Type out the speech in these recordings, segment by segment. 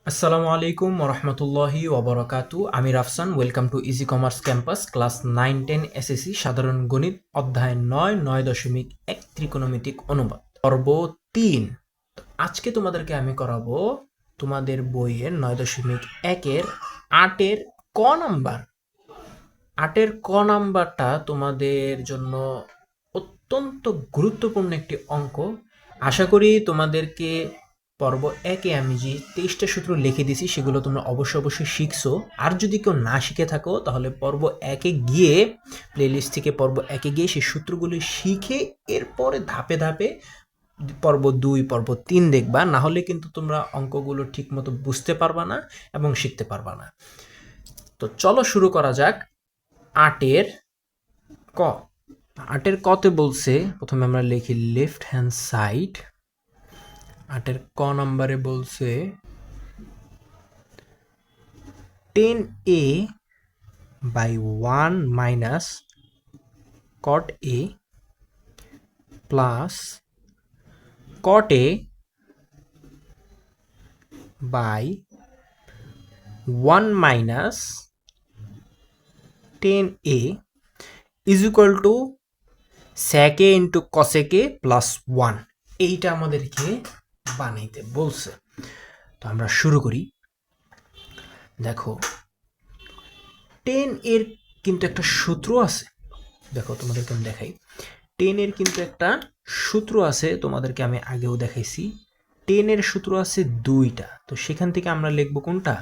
আসসালামু আলাইকুম ওরহমতুল্লাহি ওবরাকাতু। আমি Rafsan. Welcome to easy commerce campus class 9-10 SSC সাধারণ গণিত অধ্যায় 9.9.1 ত্রিকোণমিতিক অনুপাত পর্ব 3। আজকে তোমাদেরকে আমি করাবো তোমাদের বইয়ের 9.1-এর 8-এর ক নাম্বার। 8-এর ক নাম্বারটা তোমাদের জন্য অত্যন্ত গুরুত্বপূর্ণ একটি অঙ্ক। আশা করি তোমাদেরকে পর্ব 1-এ আমি যে 23টা সূত্র লিখে দিয়েছি সেগুলো তোমরা অবশ্যই শিখছো। আর যদি কেউ না শিখে থাকো তাহলে পর্ব 1-এ গিয়ে প্লেলিস্ট থেকে পর্ব 1-এ গিয়ে সেই সূত্রগুলি শিখে এরপরে ধাপে ধাপে পর্ব 2 পর্ব 3 দেখবা, না হলে কিন্তু তোমরা অঙ্কগুলো ঠিকমতো বুঝতে পারবা না এবং শিখতে পারবা না। তো চলো শুরু করা যাক। 8-এর ক। 8-এর কতে বলছে, প্রথমে আমরা লিখি লেফট হ্যান্ড সাইড। 8-এর ক নাম্বারে বলছে 10a by 1 minus cot a plus cot a by 1 minus 10a is equal to sec a into cosec a plus 1। এইটা আমাদেরকে বানাইতে বলছে। তো আমরা শুরু করি। দেখো 10 এর কিন্তু একটা সূত্র আছে। দেখো তোমাদেরকে আমি দেখাই। 10 এর কিন্তু একটা সূত্র আছে, তোমাদেরকে আমি আগেও দেখাইছি। 10 এর সূত্র আছে দুইটা। তো সেখান থেকে আমরা লিখবো কোনটা?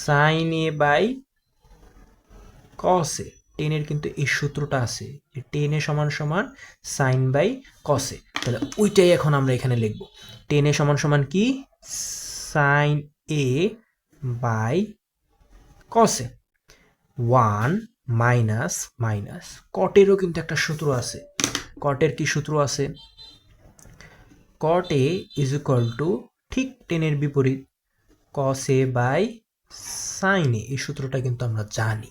সাইন এ বাই কস এ। 10 এর কিন্তু এই সূত্রটা আছে যে 10 এ সমান সমান সাইন বাই কস এ। তাহলে ওইটাই এখন আমরা এখানে লিখব। 10 এ সমান সমান কি? Sine A by cos A. 1 minus minus কটেরও কিন্তু একটা সূত্র আছে। কটের কি সূত্র আছে? Cot A is equal to ঠিক 10 এর বিপরীত কস এ বাই সাইন এ। এই সূত্রটা কিন্তু আমরা জানি।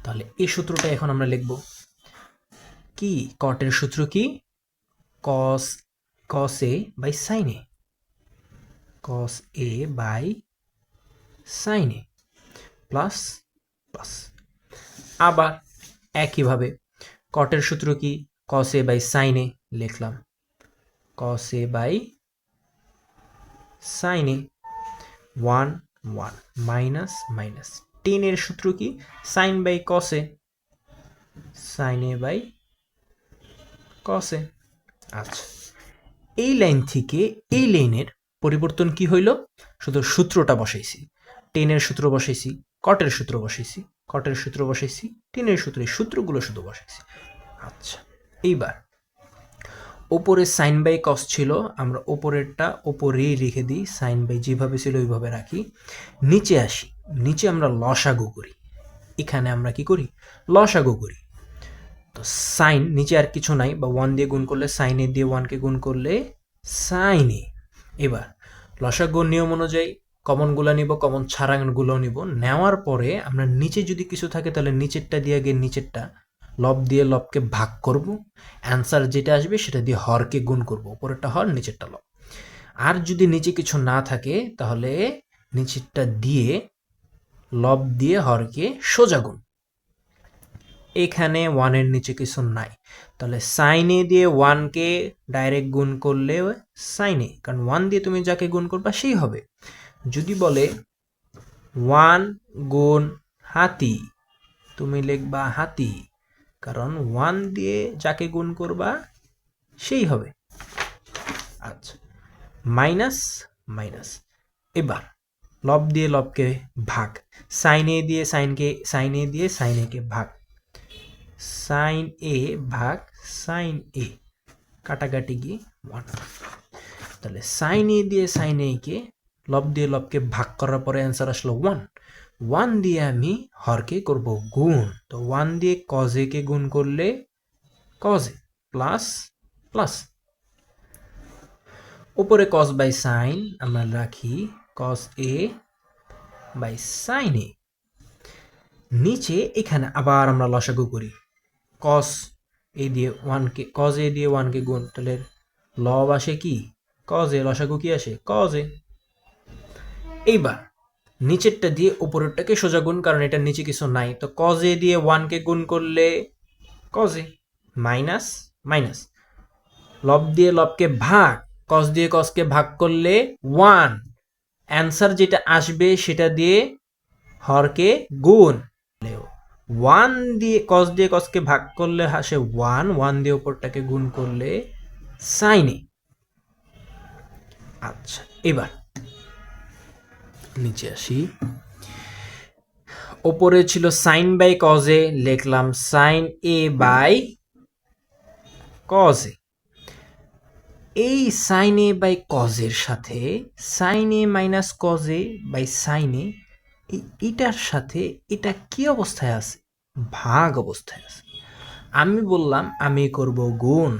তাহলে এই সূত্রটা এখন আমরা লিখব কি? কটের সূত্র কি? Cos cos A by sine A. Cos A by sine A plus plus. আবার একইভাবে কটের সূত্র কি? কস এ বাই সাইন এ লিখলাম cos A by sine A. 1 1 minus minus. 10 এর সূত্র কি? Sine by cos A. Sine A by cos A. আচ্ছা, এই লাইন থেকে এই লাইনের পরিবর্তন কি হইল? শুধু সূত্রটা বসাইছি। 10 এর সূত্র বসাইছি, কটের সূত্র বসাইছি, কটের সূত্র বসাইছি, 10 এর সূত্র, এই সূত্রগুলো শুধু বসাইছি। আচ্ছা, এইবার ওপরে সাইন বাই কস ছিল, আমরা ওপরেরটা ওপরেই রেখে দিই। সাইন বাই যেভাবে ছিল ওইভাবে রাখি। নিচে আসি, নিচে আমরা লসাগু করি। এখানে আমরা কি করি? লসাগু করি। তো সাইন নিচে আর কিছু নাই, বা 1 দিয়ে গুণ করলে, সাইন এ দিয়ে 1 কে গুণ করলে সাইন এ। এবার লসাগুর নিয়ম অনুযায়ী কমনগুলো নিব, কমন ছাড়াগুলো নিব। নেওয়ার পরে আমরা নিচে যদি কিছু থাকে তাহলে নিচেরটা দিয়ে গিয়ে নিচেরটা, লব দিয়ে লবকে ভাগ করব। অ্যান্সার যেটা আসবে সেটা দিয়ে হরকে গুণ করব। উপরেরটা হর, নিচেরটা লব। আর যদি নিচে কিছু না থাকে তাহলে নিচেরটা দিয়ে লব দিয়ে হরকে সোজা গুণ। এখানে 1 এর নিচে কিছু নাই, তাহলে সাইন এ দিয়ে 1 কে ডাইরেক্ট গুণ করলে সাইন এ, কারণ 1 দিয়ে তুমি যাকে গুণ করবা সেই হবে। যদি বলে 1 গুণ হাতি, তুমি লিখবা হাতি, কারণ 1 দিয়ে যাকে গুণ করবা সেই হবে। আচ্ছা, মাইনাস মাইনাস। এবার লব দিয়ে লবকে ভাগ, সাইন এ দিয়ে সাইনকে, সাইন এ দিয়ে সাইন এ কে ভাগ, সাইন এ ভাগ সাইন এ, কাটাকাটি গিয়ে 1। তাহলে সাইন এ দিয়ে সাইন এ কে লব দিয়ে লবকে ভাগ করার পরে অ্যান্সার আসলো 1। 1 দিয়ে আমি হরকে করব গুণ। তো 1 দিয়ে কজ এ কে গুণ করলে কজ এ প্লাস প্লাস। উপরে কস বাই সাইন আমরা রাখি কস এ বাই সাইন এ। নিচে এখানে আবার আমরা লসাগু করি। কস এ দিয়ে 1 কে, কজ এ দিয়ে 1 কে গুণ, তাহলে লব আসে কি? কজ এ, লসাগু কি আসে? কজ এ। এইবার নিচেরটা দিয়ে উপরেরটাকে সোজা গুণ, কারণ এটার নিচে কিছু নাই। তো কজ এ দিয়ে 1কে গুণ করলে কজ এ, মাইনাস মাইনাস, লব দিয়ে লবকে ভাগ, কস দিয়ে কসকে ভাগ করলে 1, অ্যান্সার যেটা আসবে সেটা দিয়ে হরকে গুণ। 1 দিয়ে কসকে ভাগ করলে আসে 1 দিয়ে উপরটাকে গুণ করলে সাইনে। আচ্ছা, এবার নিচে আসি। ওপরে ছিল সাইন বাই কজে, লিখলাম সাইন এ বাই কজে। এই সাইন এ বাই কজের সাথে সাইন এ মাইনাস কজে বাই সাইন এ, এটার সাথে এটা কি অবস্থায় আছে? ভাগ অবস্থায় আছে। আমি বললাম আমি করব গুণ,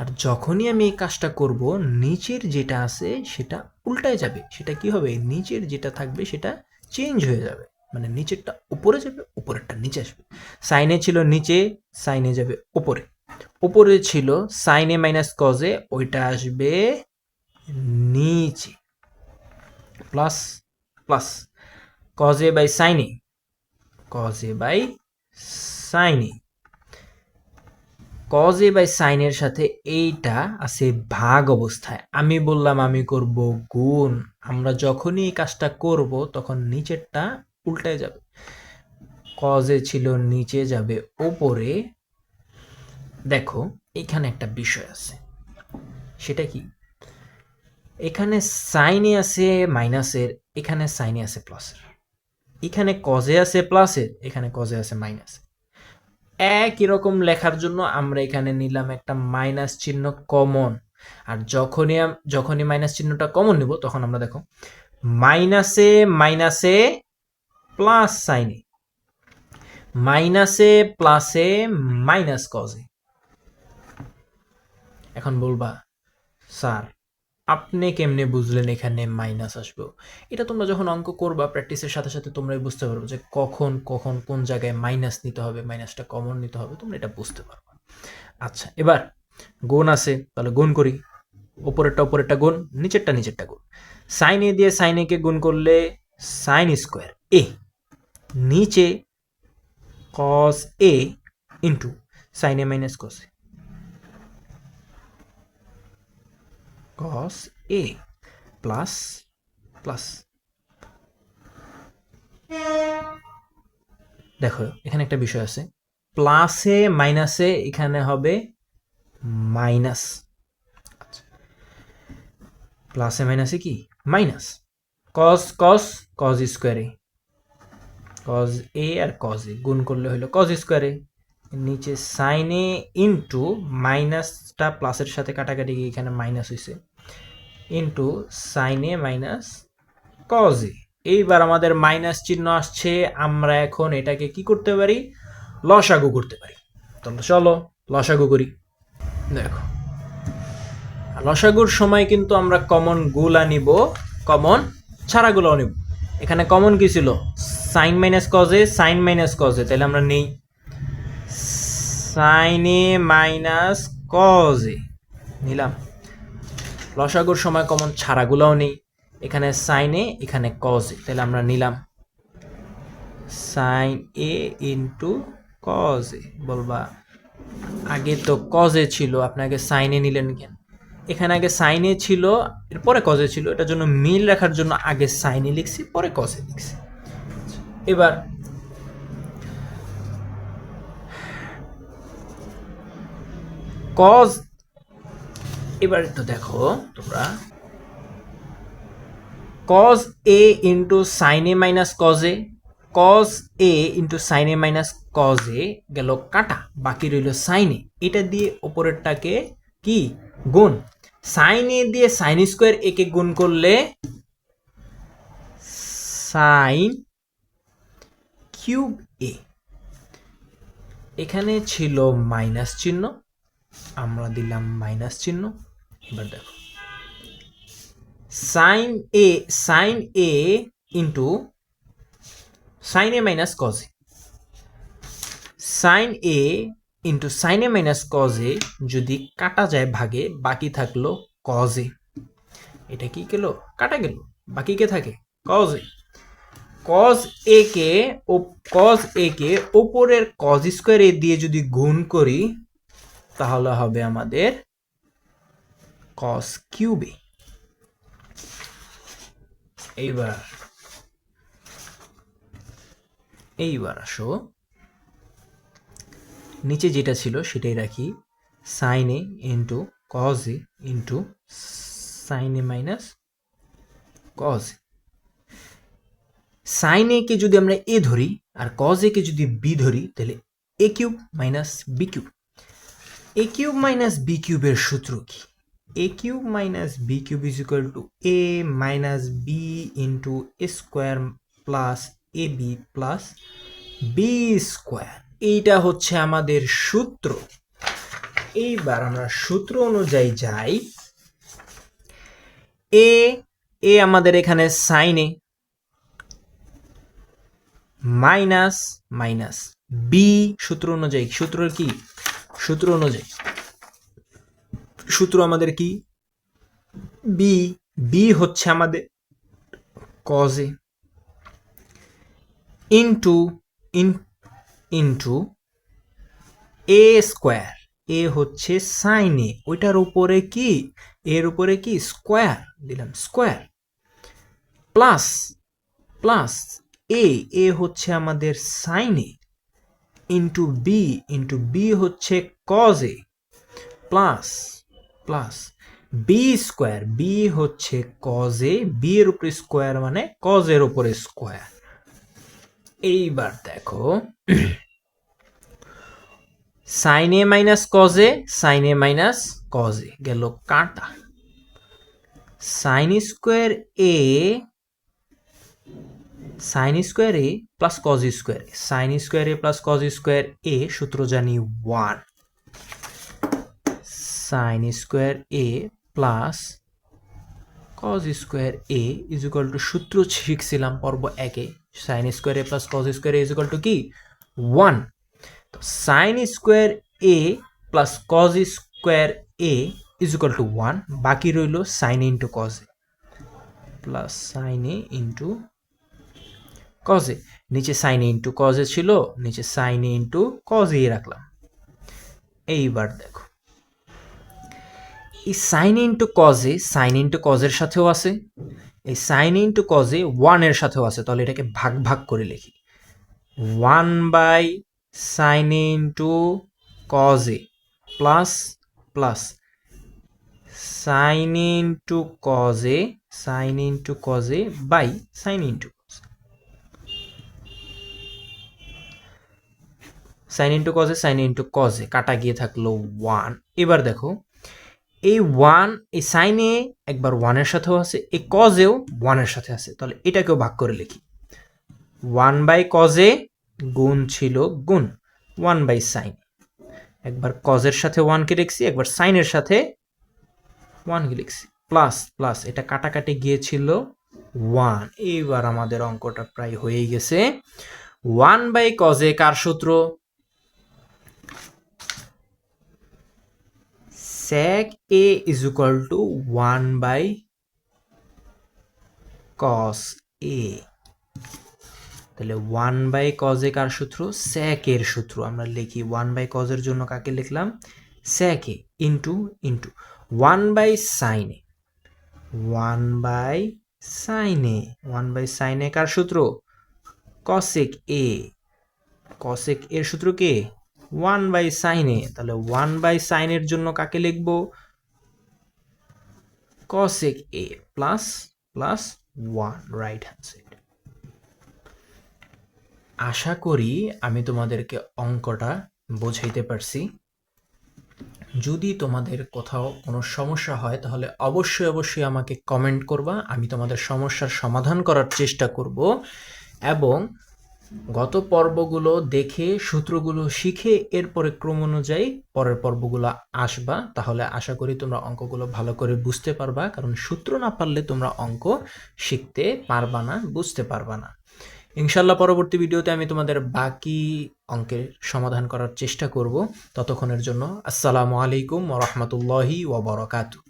আর যখনই আমি এই কাজটা করব নিচের যেটা আছে সেটা উল্টায় যাবে। সেটা কি হবে? নিচের যেটা থাকবে সেটা চেঞ্জ হয়ে যাবে, মানে নিচেরটা উপরে যাবে, উপরেরটা নিচে আসবে। সাইনে ছিল নিচে, সাইনে যাবে উপরে। উপরে ছিল সাইনে মাইনাস কজে, ওইটা আসবে নিচে, প্লাস প্লাস কজে বাই সাইনে, কজে বাই সাইনে। কজে বাই সাইনের সাথে এইটা আছে ভাগ অবস্থায়। আমি বললাম আমি করব গুণ। আমরা যখনই এই কাজটা করব তখন নিচেরটা উল্টায় যাবে। কজে ছিল নিচে যাবে ওপরে। দেখো এখানে একটা বিষয় আছে, সেটা কি? এখানে সাইনে আছে মাইনাসের, এখানে সাইনে আছে প্লাসের, এখানে কজে আছে প্লাসের, এখানে কজে আছে মাইনাস। একই রকম লেখার জন্য আমরা এখানে নিলাম একটা মাইনাস চিহ্ন কমন। আর যখনই মাইনাস চিহ্নটা কমন নিব তখন আমরা দেখো মাইনাসে মাইনাসে প্লাস সাইনে, মাইনাসে প্লাসে মাইনাস কজে। এখন বলবা স্যার আপনি কেমনে বুঝলেন এখানে মাইনাস আসবে? এটা তোমরা যখন অঙ্ক করবা প্র্যাকটিসের সাথে সাথে তোমরাই বুঝতে পারবে যে কখন কখন কোন জায়গায় মাইনাস নিতে হবে, মাইনাসটা কমন নিতে হবে, তোমরা এটা বুঝতে পারবা। আচ্ছা, এবার গুণ আছে, তাহলে গুণ করি। উপরেরটা গুণ, নিচেরটা গুণ। সাইন এ দিয়ে সাইন এ কে গুণ করলে সাইন স্কোয়ার এ, নিচে কস এ into sine A minus cos A, cos A plus plus. দেখো এখানে একটা বিষয় আছে, প্লাসে মাইনাসে এখানে হবে মাইনাস। প্লাসে মাইনাসে কি মাইনাস। কস কস কস স্কোয়ারে, কজ এ আর কজ এ গুণ করলে হলো কজ স্কোয়ারে, নিচে সাইন এ ইন্টু মাইনাসটা প্লাসের সাথে কাটাকাটি গিয়ে এখানে মাইনাস হয়েছে, into sine A minus cos এ। এইবার আমাদের মাইনাস চিহ্ন আসছে, আমরা এখন এটাকে কি করতে পারি? লসাগু করতে পারি। তাহলে চলো লসাগু করি। দেখো লসাগুর সময় কিন্তু আমরা কমন গুলা নিব, কমন ছাড়াগুলোও নিব। এখানে কমন কি ছিল? সাইন মাইনাস কজে, সাইন মাইনাস কজে, তাহলে আমরা নেই সাইনে মাইনাস কজে নিলাম। লসাগুর সময় কমন ছাড়াগুলোও নেই, এখানে সাইনে এখানে কজে, তাহলে আমরা নিলাম সাইন এ ইন্টু কজে। বলবা আগে তো কজে ছিল, আপনাকে সাইনে নিলেন কেন? এখানে আগে সাইনে ছিল, এরপরে কজে ছিল, এটার জন্য মিল রাখার জন্য আগে সাইনে লিখছি, পরে কজে লিখছি। এবার কজ, এবার একটু দেখো তোমরা, কজ এ ইন্টু সাইনে মাইনাস কজে, কজ এ ইন্টু সাইনে মাইনাস কজে গেল কাটা, বাকি রইল সাইনে। এটা দিয়ে ওপরেরটাকে কি গুণ, সাইন এ দিয়ে সাইন স্কোয়ার এ কে গুণ করলে সাইন কিউব এ। এখানে ছিল মাইনাস চিহ্ন, আমরা দিলাম মাইনাস চিহ্ন। এবার দেখো sine A into sine A minus কজে, sign A into sine A minus কজে যদি কাটা যায় ভাগে, বাকি থাকলো কজে। এটা কি গেল? কাটা গেল, বাকি কে থাকে? কজ এ কজ এ কে উপরের কজ স্কোয়ার এ দিয়ে যদি গুণ করি তাহলে হবে আমাদের কস কিউব এ। এইবার আসো নিচে যেটা ছিল সেটাই রাখি, sine A into cos A into sine A minus cos A. Sine A কে যদি আমরা এ ধরি আর কজ এ কে যদি বি ধরি তাহলে A cube minus B cube. A cube minus B কিউবের সূত্র কি? A cube minus B cube is equal to A minus B into A square plus A B plus B square. এইটা হচ্ছে আমাদের সূত্র। এইবার আমরা সূত্র অনুযায়ী যাই। এ আমাদের এখানে sine A minus minus B সূত্র অনুযায়ী, সূত্র আমাদের কি? বি হচ্ছে আমাদের cos A into A square, A হচ্ছে সাইন এ, ওইটার উপরে কি, এর উপরে কি স্কোয়ার দিলাম, স্কোয়ার প্লাস এ হচ্ছে আমাদের সাইন এ ইন্টু বি হচ্ছে cos A plus B square, B হচ্ছে কজ এ, বি এর উপরে স্কোয়ার মানে কজ এর উপরে স্কোয়ার। এইবার দেখো sine A minus cos A, sine A minus cos A গেল কাটা, sine square A plus cos square, sine square A plus cos square A সূত্র জানি 1, sine square A plus cos square A is equal to, সূত্র শিখছিলাম পর্ব 1-এ, sine square A plus cos square A is equal to কি 1। তো sine square A plus cos square A is equal to 1, বাকি রইল sine into cos A plus sine A into cos A, নিচে sine A into cos A ছিল, নিচে sine A into cos A রাখলাম। এইবার দেখো এই sine into cos A sine into cos এর সাথেও আছে, এই সাইন ইন্টু কজ এ 1 এর সাথেও আছে, তাহলে এটাকে ভাগ ভাগ করে লিখি, 1 by sine into cos A plus sine into cos A by sine into sine into cos A কাটা গিয়ে থাকলো 1। এবার দেখো এই 1, এই সাইন এ একবার 1 এর সাথেও আছে, এই কজ এও 1 এর সাথে আছে, তাহলে এটাকেও ভাগ করে লিখি, 1 বাই কজ এ গুণ ছিল গুণ 1 বাই সাইন, একবার কজের সাথে 1 কে লিখছি, একবার সাইনের সাথে 1 কে লিখছি, প্লাস এটা কাটাকাটি গিয়েছিল 1। এইবার আমাদের অঙ্কটা প্রায় হয়ে গেছে। 1 বাই কজ এ কার সূত্র? sec a is equal to 1 by cos a, তাহলে 1 বাই কজ এ কার সূত্র? sec এর সূত্র। আমরা লিখি 1 বাই কজ এর জন্য কাকে লিখলাম? sec a into 1 by sine A, 1 by sine A কার সূত্র? cosec a, cosec এর সূত্র কে? 1 বাই সাইন এ, তাহলে 1 বাই সাইন এর জন্য কাকে লিখব? cosec a plus 1 right hand side. আশা করি আমি তোমাদেরকে অঙ্কটা বোঝাইতে পারছি। যদি তোমাদের কোথাও কোনো সমস্যা হয় তাহলে অবশ্যই আমাকে কমেন্ট করবা, আমি তোমাদের সমস্যার সমাধান করার চেষ্টা করব, এবং গত পর্বগুলো দেখে সূত্রগুলো শিখে এরপরে ক্রম অনুযায়ী পরের পর্বগুলো আসবা, তাহলে আশা করি তোমরা অঙ্কগুলো ভালো করে বুঝতে পারবা, কারণ সূত্র না পারলে তোমরা অঙ্ক শিখতে পারবা না, বুঝতে পারবা না। ইনশাল্লাহ পরবর্তী ভিডিওতে আমি তোমাদের বাকি অঙ্কের সমাধান করার চেষ্টা করব। ততক্ষণের জন্য আসসালামু আলাইকুম ওয়া রাহমাতুল্লাহি ওয়া বারাকাতুহু।